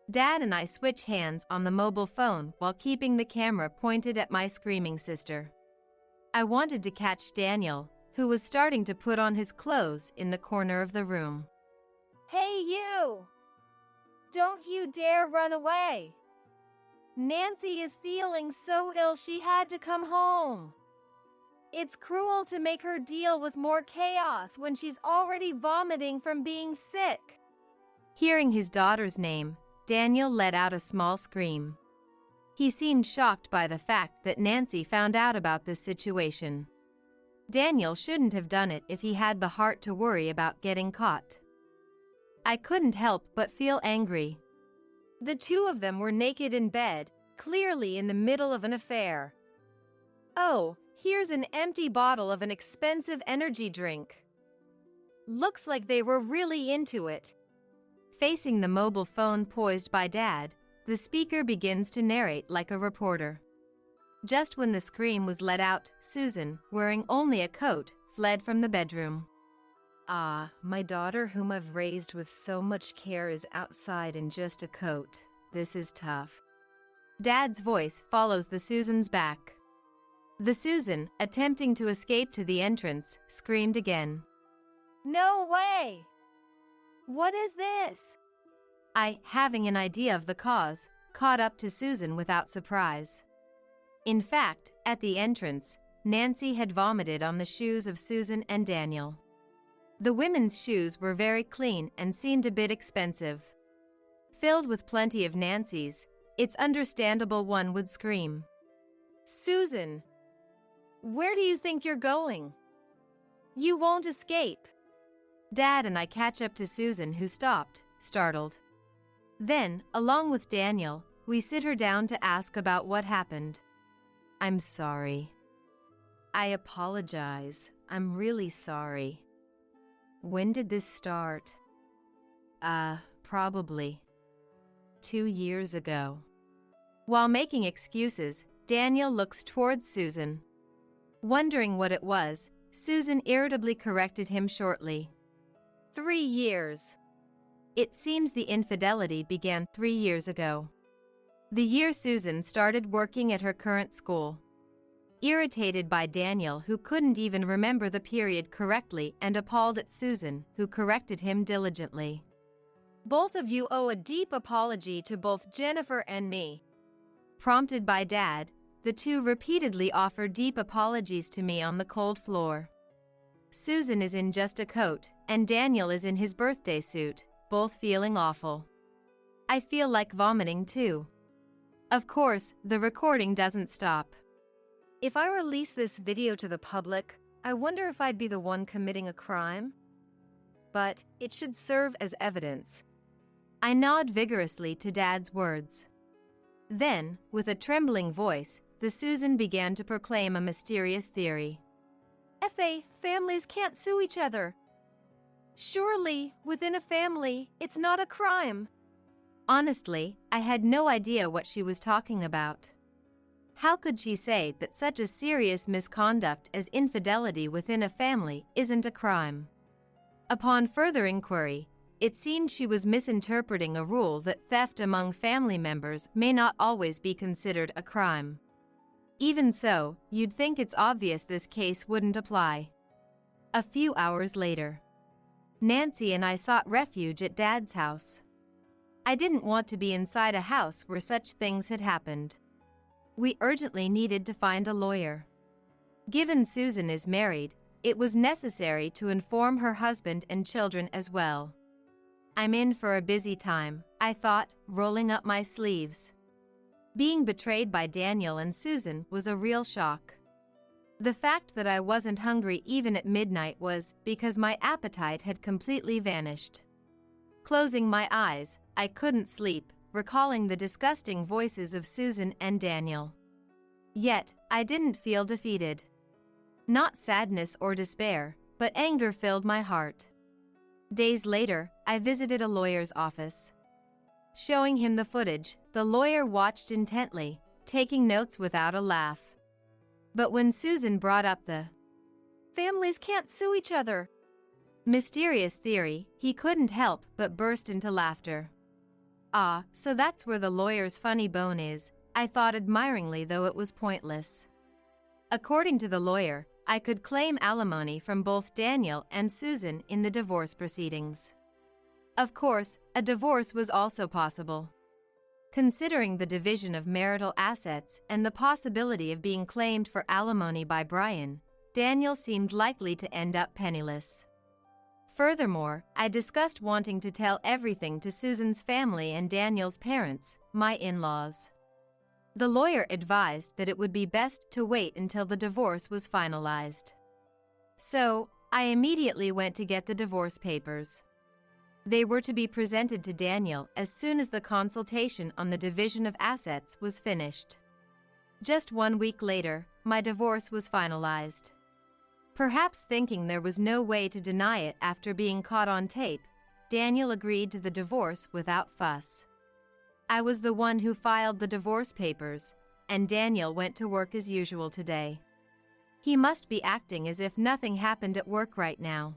Dad and I switched hands on the mobile phone while keeping the camera pointed at my screaming sister. I wanted to catch Daniel, who was starting to put on his clothes in the corner of the room. Hey you! Don't you dare run away! Nancy is feeling so ill she had to come home. It's cruel to make her deal with more chaos when she's already vomiting from being sick. Hearing his daughter's name, Daniel let out a small scream. He seemed shocked by the fact that Nancy found out about this situation. Daniel shouldn't have done it if he had the heart to worry about getting caught. I couldn't help but feel angry. The two of them were naked in bed, clearly in the middle of an affair. Oh, here's an empty bottle of an expensive energy drink. Looks like they were really into it. Facing the mobile phone poised by Dad, the speaker begins to narrate like a reporter. Just when the scream was let out, Susan, wearing only a coat, fled from the bedroom. My daughter whom I've raised with so much care is outside in just a coat. This is tough. Dad's voice follows the Susan's back. The Susan, attempting to escape to the entrance, screamed again. No way! What is this? I, having an idea of the cause, caught up to Susan without surprise. In fact, at the entrance, Nancy had vomited on the shoes of Susan and Daniel. The women's shoes were very clean and seemed a bit expensive. Filled with plenty of Nancy's, it's understandable one would scream. Susan! Where do you think you're going? You won't escape. Dad and I catch up to Susan, who stopped, startled. Then, along with Daniel, we sit her down to ask about what happened. I'm sorry. I apologize. I'm really sorry. When did this start? Probably 2 years ago. While making excuses, Daniel looks towards Susan. Wondering what it was, Susan irritably corrected him shortly. 3 years. It seems the infidelity began 3 years ago. The year Susan started working at her current school. Irritated by Daniel, who couldn't even remember the period correctly, and appalled at Susan, who corrected him diligently. Both of you owe a deep apology to both Jennifer and me. Prompted by Dad, the two repeatedly offered deep apologies to me on the cold floor. Susan is in just a coat, and Daniel is in his birthday suit, both feeling awful. I feel like vomiting too. Of course, the recording doesn't stop. If I release this video to the public, I wonder if I'd be the one committing a crime? But it should serve as evidence. I nod vigorously to Dad's words. Then, with a trembling voice, the Susan began to proclaim a mysterious theory. Families can't sue each other. Surely, within a family, it's not a crime. Honestly, I had no idea what she was talking about. How could she say that such a serious misconduct as infidelity within a family isn't a crime? Upon further inquiry, it seemed she was misinterpreting a rule that theft among family members may not always be considered a crime. Even so, you'd think it's obvious this case wouldn't apply. A few hours later, Nancy and I sought refuge at Dad's house. I didn't want to be inside a house where such things had happened. We urgently needed to find a lawyer. Given Susan is married, it was necessary to inform her husband and children as well. I'm in for a busy time, I thought, rolling up my sleeves. Being betrayed by Daniel and Susan was a real shock. The fact that I wasn't hungry even at midnight was because my appetite had completely vanished. Closing my eyes, I couldn't sleep, recalling the disgusting voices of Susan and Daniel. Yet, I didn't feel defeated. Not sadness or despair, but anger filled my heart. Days later, I visited a lawyer's office. Showing him the footage, the lawyer watched intently, taking notes without a laugh. But when Susan brought up the "families can't sue each other" mysterious theory, he couldn't help but burst into laughter. Ah, so that's where the lawyer's funny bone is, I thought admiringly, though it was pointless. According to the lawyer, I could claim alimony from both Daniel and Susan in the divorce proceedings. Of course, a divorce was also possible. Considering the division of marital assets and the possibility of being claimed for alimony by Brian, Daniel seemed likely to end up penniless. Furthermore, I discussed wanting to tell everything to Susan's family and Daniel's parents, my in-laws. The lawyer advised that it would be best to wait until the divorce was finalized. So, I immediately went to get the divorce papers. They were to be presented to Daniel as soon as the consultation on the division of assets was finished. Just 1 week later, my divorce was finalized. Perhaps thinking there was no way to deny it after being caught on tape, Daniel agreed to the divorce without fuss. I was the one who filed the divorce papers, and Daniel went to work as usual today. He must be acting as if nothing happened at work right now.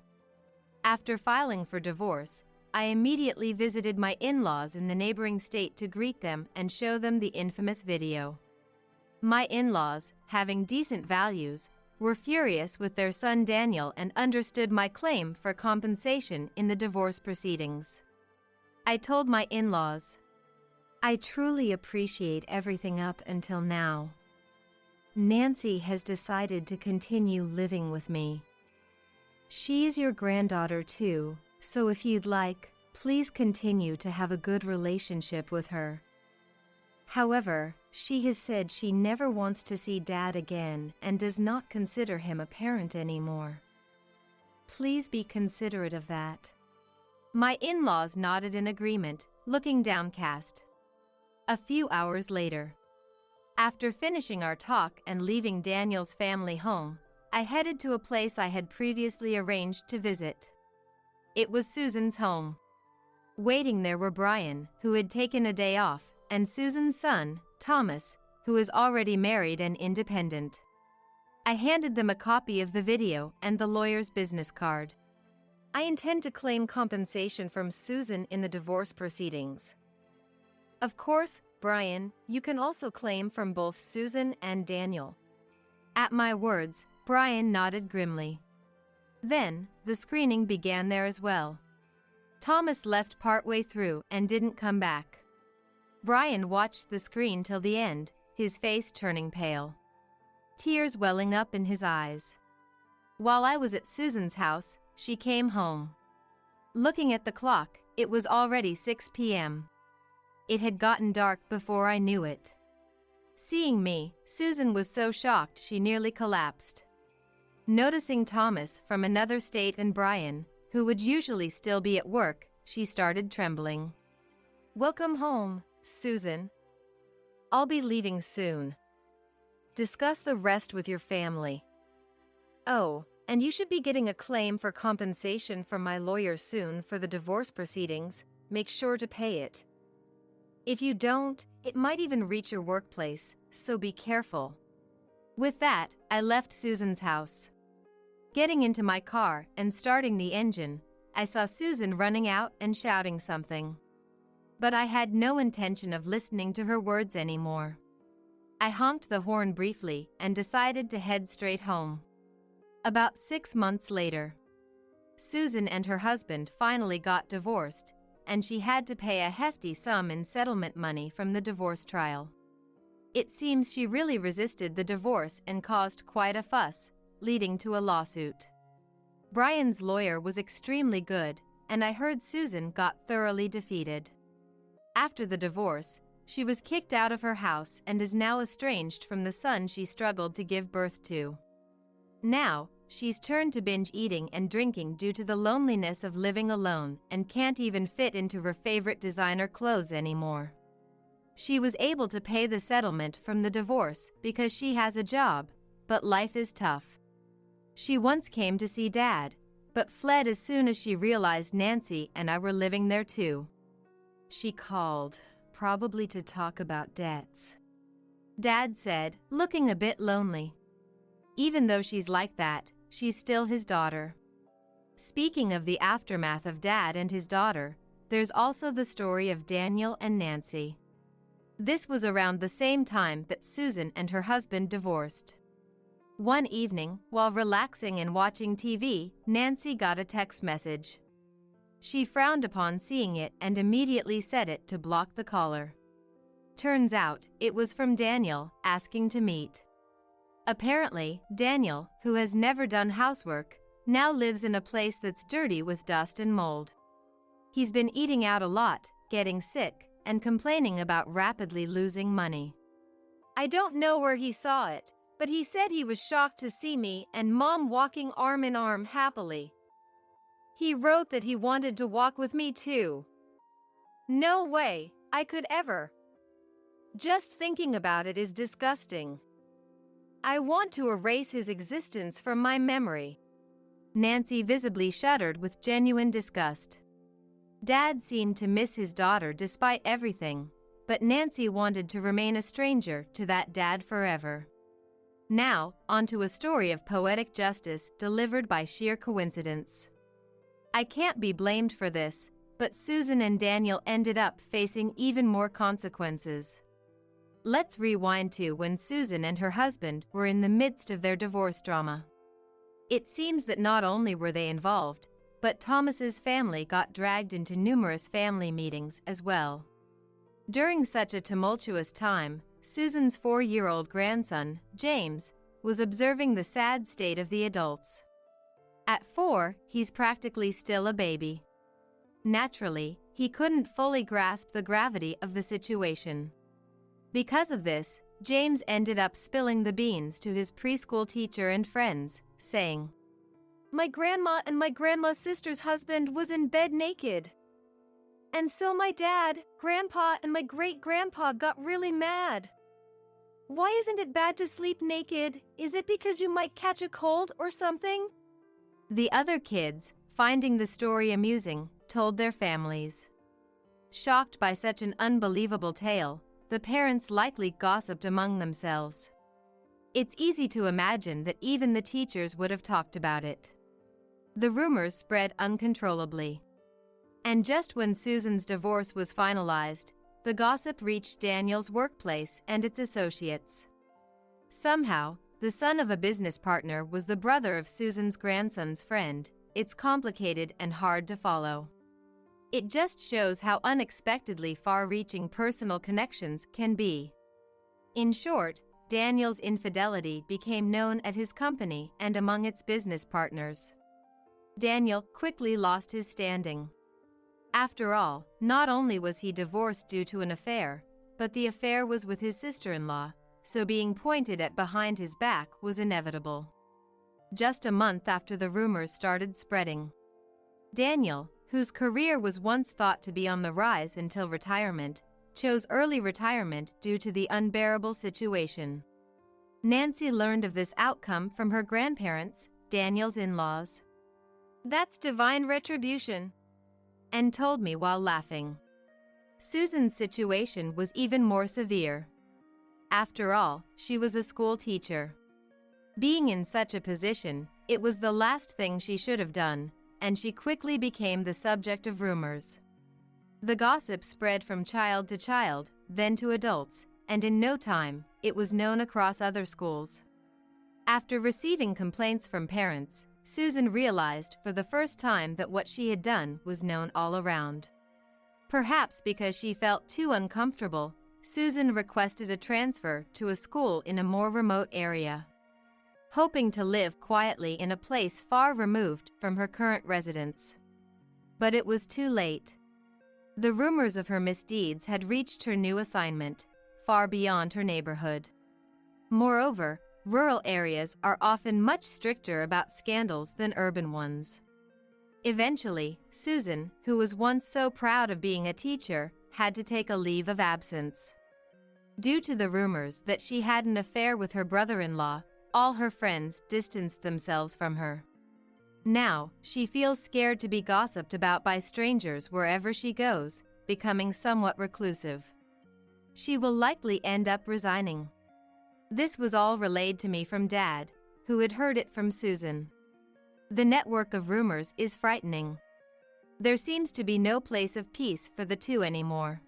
After filing for divorce, I immediately visited my in-laws in the neighboring state to greet them and show them the infamous video. My in-laws, having decent values, were furious with their son Daniel and understood my claim for compensation in the divorce proceedings. I told my in-laws, "I truly appreciate everything up until now. Nancy has decided to continue living with me. She's your granddaughter too, so if you'd like, please continue to have a good relationship with her. However, she has said she never wants to see Dad again and does not consider him a parent anymore. Please be considerate of that." My in-laws nodded in agreement, looking downcast. A few hours later, after finishing our talk and leaving Daniel's family home, I headed to a place I had previously arranged to visit. It was Susan's home. Waiting there were Brian, who had taken a day off, and Susan's son, Thomas, who is already married and independent. I handed them a copy of the video and the lawyer's business card. "I intend to claim compensation from Susan in the divorce proceedings." "Of course, Brian, you can also claim from both Susan and Daniel." At my words, Brian nodded grimly. Then, the screening began there as well. Thomas left partway through and didn't come back. Brian watched the screen till the end, his face turning pale, tears welling up in his eyes. While I was at Susan's house, she came home. Looking at the clock, it was already 6 p.m. It had gotten dark before I knew it. Seeing me, Susan was so shocked she nearly collapsed. Noticing Thomas from another state and Brian, who would usually still be at work, she started trembling. "Welcome home, Susan. I'll be leaving soon. Discuss the rest with your family. Oh, and you should be getting a claim for compensation from my lawyer soon for the divorce proceedings. Make sure to pay it. If you don't, it might even reach your workplace, so be careful." With that, I left Susan's house. Getting into my car and starting the engine, I saw Susan running out and shouting something. But I had no intention of listening to her words anymore. I honked the horn briefly and decided to head straight home. About 6 months later, Susan and her husband finally got divorced, and she had to pay a hefty sum in settlement money from the divorce trial. It seems she really resisted the divorce and caused quite a fuss, leading to a lawsuit. Brian's lawyer was extremely good, and I heard Susan got thoroughly defeated. After the divorce, she was kicked out of her house and is now estranged from the son she struggled to give birth to. Now, she's turned to binge eating and drinking due to the loneliness of living alone and can't even fit into her favorite designer clothes anymore. She was able to pay the settlement from the divorce because she has a job, but life is tough. She once came to see Dad, but fled as soon as she realized Nancy and I were living there too. She called, probably to talk about debts. Dad said, looking a bit lonely. Even though she's like that, she's still his daughter. Speaking of the aftermath of Dad and his daughter, there's also the story of Daniel and Nancy. This was around the same time that Susan and her husband divorced. One evening, while relaxing and watching TV, Nancy got a text message. She frowned upon seeing it and immediately set it to block the caller. Turns out, it was from Daniel, asking to meet. Apparently, Daniel, who has never done housework, now lives in a place that's dirty with dust and mold. He's been eating out a lot, getting sick, and complaining about rapidly losing money. I don't know where he saw it, but he said he was shocked to see me and Mom walking arm in arm happily. He wrote that he wanted to walk with me too. No way, I could ever. Just thinking about it is disgusting. I want to erase his existence from my memory. Nancy visibly shuddered with genuine disgust. Dad seemed to miss his daughter despite everything, but Nancy wanted to remain a stranger to that dad forever. Now, onto a story of poetic justice delivered by sheer coincidence. I can't be blamed for this, but Susan and Daniel ended up facing even more consequences. Let's rewind to when Susan and her husband were in the midst of their divorce drama. It seems that not only were they involved, but Thomas's family got dragged into numerous family meetings as well. During such a tumultuous time, Susan's 4-year-old grandson, James, was observing the sad state of the adults. At 4, he's practically still a baby. Naturally, he couldn't fully grasp the gravity of the situation. Because of this, James ended up spilling the beans to his preschool teacher and friends, saying, "My grandma and my grandma's sister's husband was in bed naked. And so my dad, grandpa, and my great-grandpa got really mad. Why isn't it bad to sleep naked? Is it because you might catch a cold or something?" The other kids, finding the story amusing, told their families. Shocked by such an unbelievable tale, the parents likely gossiped among themselves. It's easy to imagine that even the teachers would have talked about it. The rumors spread uncontrollably. And just when Susan's divorce was finalized, the gossip reached Daniel's workplace and its associates. Somehow, the son of a business partner was the brother of Susan's grandson's friend. It's complicated and hard to follow. It just shows how unexpectedly far-reaching personal connections can be. In short, Daniel's infidelity became known at his company and among its business partners. Daniel quickly lost his standing. After all, not only was he divorced due to an affair, but the affair was with his sister-in-law, so being pointed at behind his back was inevitable. Just a month after the rumors started spreading, Daniel, whose career was once thought to be on the rise until retirement, chose early retirement due to the unbearable situation. Nancy learned of this outcome from her grandparents, Daniel's in-laws. "That's divine retribution," and told me while laughing. Susan's situation was even more severe. After all, she was a school teacher. Being in such a position, it was the last thing she should have done, and she quickly became the subject of rumors. The gossip spread from child to child, then to adults, and in no time, it was known across other schools. After receiving complaints from parents, Susan realized for the first time that what she had done was known all around. Perhaps because she felt too uncomfortable, Susan requested a transfer to a school in a more remote area, hoping to live quietly in a place far removed from her current residence. But it was too late. The rumors of her misdeeds had reached her new assignment, far beyond her neighborhood. Moreover, rural areas are often much stricter about scandals than urban ones. Eventually, Susan, who was once so proud of being a teacher, had to take a leave of absence. Due to the rumors that she had an affair with her brother-in-law, all her friends distanced themselves from her. Now, she feels scared to be gossiped about by strangers wherever she goes, becoming somewhat reclusive. She will likely end up resigning. This was all relayed to me from Dad, who had heard it from Susan. The network of rumors is frightening. There seems to be no place of peace for the two anymore.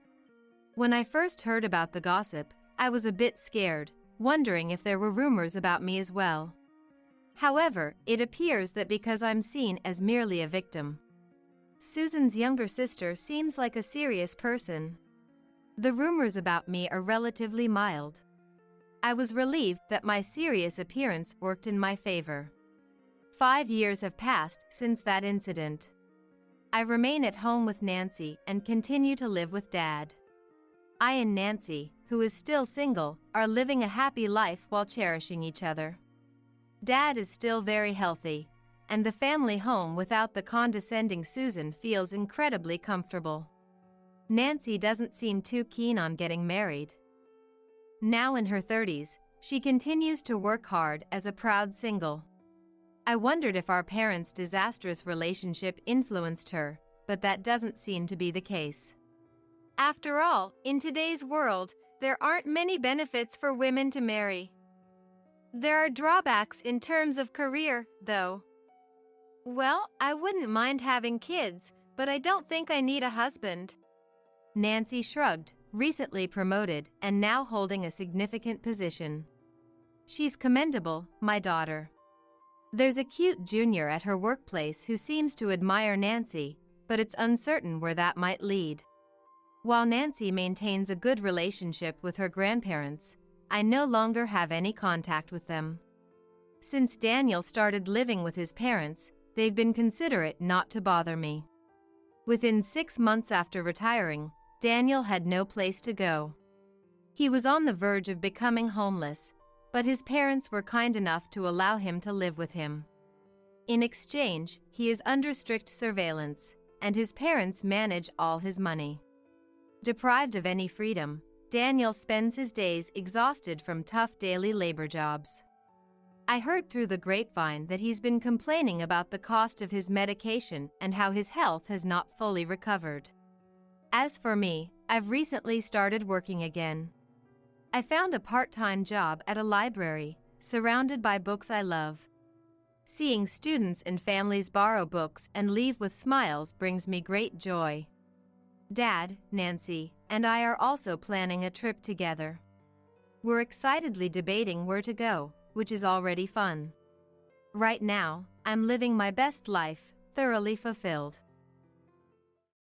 When I first heard about the gossip, I was a bit scared, wondering if there were rumors about me as well. However, it appears that because I'm seen as merely a victim, Susan's younger sister seems like a serious person. The rumors about me are relatively mild. I was relieved that my serious appearance worked in my favor. 5 years have passed since that incident. I remain at home with Nancy and continue to live with Dad. I and Nancy, who is still single, are living a happy life while cherishing each other. Dad is still very healthy, and the family home without the condescending Susan feels incredibly comfortable. Nancy doesn't seem too keen on getting married. Now in her 30s, she continues to work hard as a proud single. I wondered if our parents' disastrous relationship influenced her, but that doesn't seem to be the case. After all, in today's world, there aren't many benefits for women to marry. There are drawbacks in terms of career, though. Well, I wouldn't mind having kids, but I don't think I need a husband. Nancy shrugged, recently promoted and now holding a significant position. She's commendable, my daughter. There's a cute junior at her workplace who seems to admire Nancy, but it's uncertain where that might lead. While Nancy maintains a good relationship with her grandparents, I no longer have any contact with them. Since Daniel started living with his parents, they've been considerate not to bother me. Within 6 months after retiring, Daniel had no place to go. He was on the verge of becoming homeless, but his parents were kind enough to allow him to live with him. In exchange, he is under strict surveillance, and his parents manage all his money. Deprived of any freedom, Daniel spends his days exhausted from tough daily labor jobs. I heard through the grapevine that he's been complaining about the cost of his medication and how his health has not fully recovered. As for me, I've recently started working again. I found a part-time job at a library, surrounded by books I love. Seeing students and families borrow books and leave with smiles brings me great joy. Dad, Nancy, and I are also planning a trip together. We're excitedly debating where to go, which is already fun. Right now, I'm living my best life, thoroughly fulfilled.